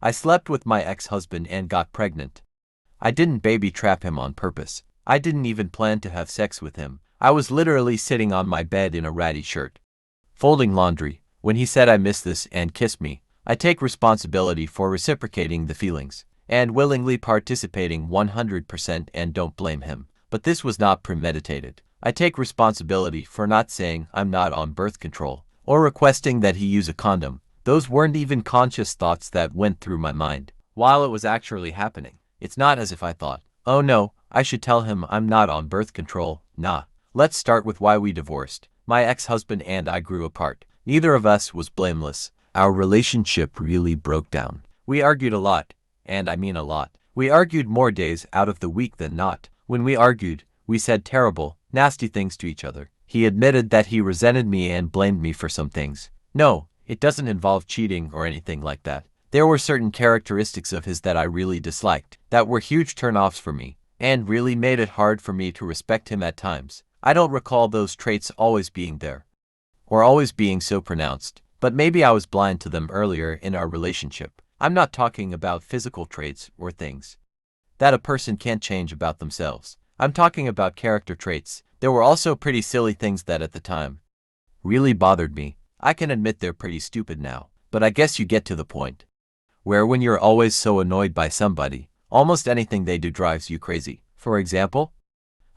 I slept with my ex-husband and got pregnant. I didn't baby trap him on purpose. I didn't even plan to have sex with him. I was literally sitting on my bed in a ratty shirt, folding laundry, when he said I miss this and kissed me. I take responsibility for reciprocating the feelings and willingly participating 100% and don't blame him. But this was not premeditated. I take responsibility for not saying I'm not on birth control or requesting that he use a condom. Those weren't even conscious thoughts that went through my mind while it was actually happening. It's not as if I thought, oh no, I should tell him I'm not on birth control. Nah. Let's start with why we divorced. My ex-husband and I grew apart. Neither of us was blameless. Our relationship really broke down. We argued a lot, and I mean a lot. We argued more days out of the week than not. When we argued, we said terrible, nasty things to each other. He admitted that he resented me and blamed me for some things. No, it doesn't involve cheating or anything like that. There were certain characteristics of his that I really disliked, that were huge turnoffs for me, and really made it hard for me to respect him at times. I don't recall those traits always being there, or always being so pronounced, but maybe I was blind to them earlier in our relationship. I'm not talking about physical traits or things that a person can't change about themselves. I'm talking about character traits. There were also pretty silly things that at the time really bothered me. I can admit they're pretty stupid now, but I guess you get to the point where when you're always so annoyed by somebody, almost anything they do drives you crazy. For example,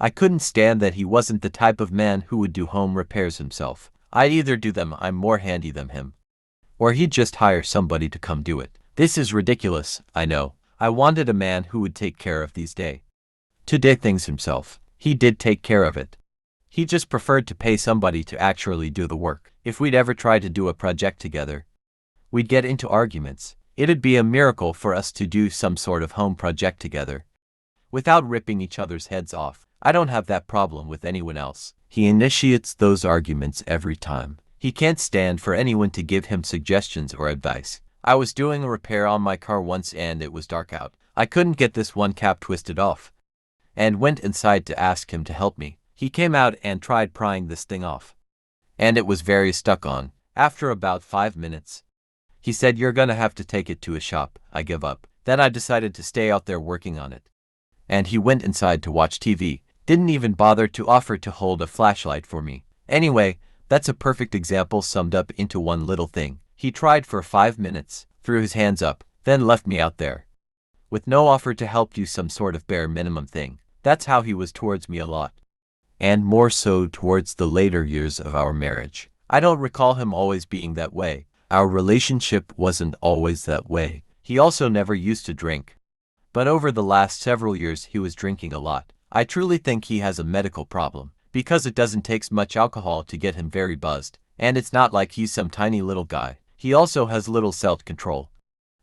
I couldn't stand that he wasn't the type of man who would do home repairs himself. I'd either do them, I'm more handy than him, or he'd just hire somebody to come do it. This is ridiculous, I know. I wanted a man who would take care of these day-to-day things himself. He did take care of it. He just preferred to pay somebody to actually do the work. If we'd ever tried to do a project together, we'd get into arguments. It'd be a miracle for us to do some sort of home project together without ripping each other's heads off. I don't have that problem with anyone else. He initiates those arguments every time. He can't stand for anyone to give him suggestions or advice. I was doing a repair on my car once and it was dark out. I couldn't get this one cap twisted off and went inside to ask him to help me. He came out and tried prying this thing off, and it was very stuck on. After about 5 minutes, he said, "You're gonna have to take it to a shop." I give up. Then I decided to stay out there working on it, and he went inside to watch TV. Didn't even bother to offer to hold a flashlight for me. Anyway, that's a perfect example summed up into one little thing. He tried for 5 minutes, threw his hands up, then left me out there with no offer to help do some sort of bare minimum thing. That's how he was towards me a lot, and more so towards the later years of our marriage. I don't recall him always being that way. Our relationship wasn't always that way. He also never used to drink, but over the last several years he was drinking a lot. I truly think he has a medical problem, because it doesn't take much alcohol to get him very buzzed, and it's not like he's some tiny little guy. He also has little self-control,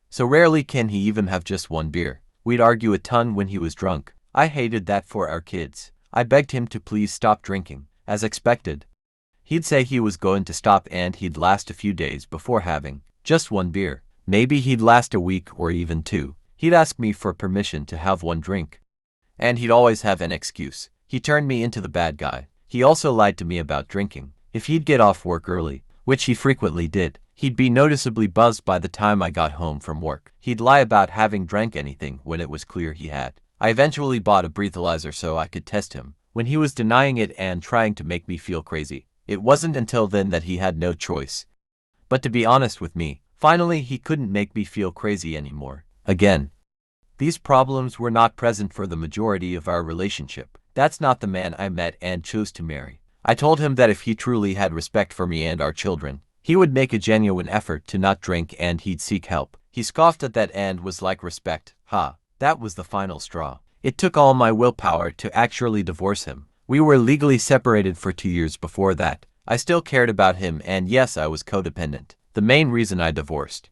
so rarely can he even have just one beer. We'd argue a ton when he was drunk. I hated that for our kids. I begged him to please stop drinking. As expected, he'd say he was going to stop and he'd last a few days before having just one beer. Maybe he'd last a week or even 2. He'd ask me for permission to have one drink, and he'd always have an excuse. He turned me into the bad guy. He also lied to me about drinking. If he'd get off work early, which he frequently did, he'd be noticeably buzzed by the time I got home from work. He'd lie about having drank anything when it was clear he had. I eventually bought a breathalyzer so I could test him when he was denying it and trying to make me feel crazy. It wasn't until then that he had no choice but to be honest with me. Finally, he couldn't make me feel crazy anymore. Again, these problems were not present for the majority of our relationship. That's not the man I met and chose to marry. I told him that if he truly had respect for me and our children, he would make a genuine effort to not drink and he'd seek help. He scoffed at that and was like, "Respect, huh?" That was the final straw. It took all my willpower to actually divorce him. We were legally separated for 2 years before that. I still cared about him and yes, I was codependent. The main reason I divorced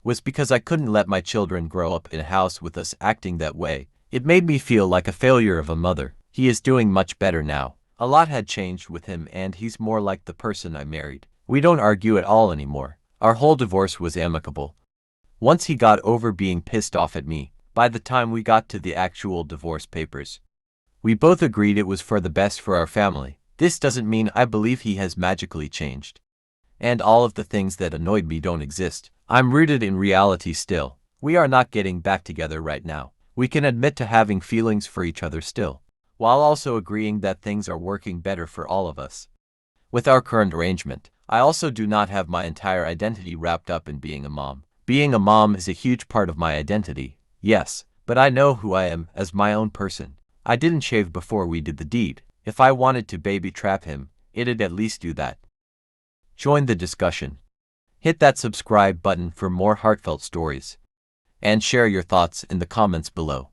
was because I couldn't let my children grow up in a house with us acting that way. It made me feel like a failure of a mother. He is doing much better now. A lot had changed with him and he's more like the person I married. We don't argue at all anymore. Our whole divorce was amicable. Once he got over being pissed off at me, by the time we got to the actual divorce papers, we both agreed it was for the best for our family. This doesn't mean I believe he has magically changed, and all of the things that annoyed me don't exist. I'm rooted in reality still. We are not getting back together right now. We can admit to having feelings for each other still, while also agreeing that things are working better for all of us. With our current arrangement, I also do not have my entire identity wrapped up in being a mom. Being a mom is a huge part of my identity, yes, but I know who I am as my own person. I didn't shave before we did the deed. If I wanted to baby trap him, it'd at least do that. Join the discussion. Hit that subscribe button for more heartfelt stories. And share your thoughts in the comments below.